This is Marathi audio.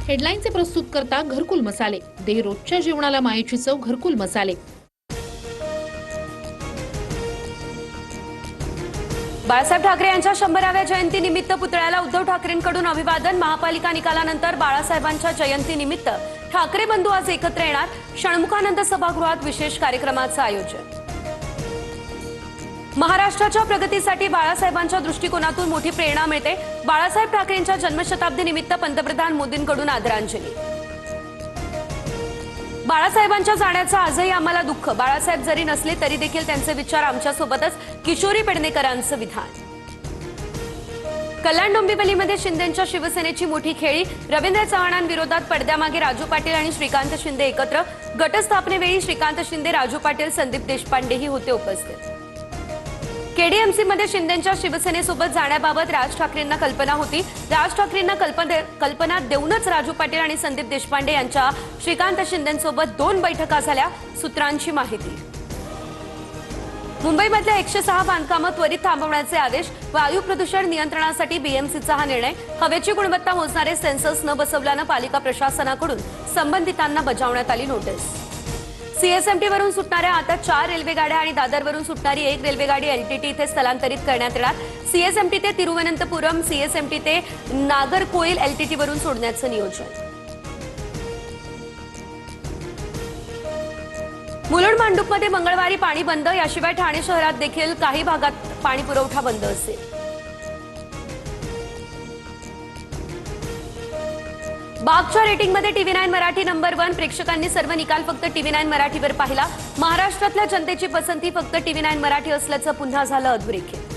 हेडलाईनचे प्रस्तुत करता घरकुल मसाले, दे रोजच्या जेवणाला मायेची चव घरकुल मसाले। बाळासाहेब ठाकरे यांच्या 100व्या जयंतीनिमित्त पुतळ्याला उद्धव ठाकरेंकडून अभिवादन। महापालिका निकालानंतर बाळासाहेबांच्या जयंतीनिमित्त ठाकरे बंधू आज एकत्र येणार। षण्मुखानंद सभागृहात विशेष कार्यक्रमाचं आयोजन। महाराष्ट्राच्या प्रगतीसाठी बाळासाहेबांच्या दृष्टिकोनातून मोठी प्रेरणा मिळते। बाळासाहेब ठाकरेंच्या जन्मशताब्दी निमित्त पंतप्रधान मोदींकडून आदरांजली। बाळासाहेबांच्या जाण्याचं आजही आम्हाला दुःख। बाळासाहेब जरी नसले तरी देखील त्यांचे विचार आमच्यासोबतच। किशोरी पेडणेकरांचं विधान। कल्याण डोंबिवलीमध्ये शिंदेंच्या शिवसेनेची मोठी खेळी। रवींद्र चव्हाणांविरोधात पडद्यामागे राजू पाटील आणि श्रीकांत शिंदे एकत्र। गटस्थापनेवेळी श्रीकांत शिंदे, राजू पाटील, संदीप देशपांडेही होते उपस्थित। केडीएमसीमध्ये शिंदेंच्या शिवसेनेसोबत जाण्याबाबत राज ठाकरेंना कल्पना होती। राज ठाकरेंना कल्पना देऊनच राजू पाटील आणि संदीप देशपांडे यांच्या श्रीकांत शिंदेंसोबत 2 बैठका झाल्या, सूत्रांची माहिती। मुंबईमधल्या 106 बांधकामं त्वरित थांबवण्याचे आदेश। वायू प्रदूषण नियंत्रणासाठी बीएमसीचा हा निर्णय। हवेची गुणवत्ता मोजणारे सेन्सर्स न बसवल्यानं पालिका प्रशासनाकडून संबंधितांना बजावण्यात आली नोटीस। सीएसएमटी वरून सुटणाऱ्या आता 4 रेल्वे गाड्या आणि दादरवरून सुटणारी 1 रेल्वेगाडी एलटीटी इथे स्थलांतरित करण्यात येणार। सीएसएमटी ते तिरुवनंतपुरम, सीएसएमटी ते नागरकोइल एलटीटी वरून सोडण्याचं नियोजन। मुलुंड मांडूपमध्ये मंगळवारी पाणी बंद। याशिवाय ठाणे शहरात देखील काही भागात पाणी पुरवठा बंद असेल। बागच्या रेटिंगमध्ये टीव्ही9 मराठी नंबर 1। प्रेक्षकांनी सर्व निकाल फक्त टीव्ही9 मराठीवर पाहिला। महाराष्ट्रातल्या जनतेची पसंती फक्त टीव्ही9 मराठी असल्याचं पुन्हा झालं अधोरेखित।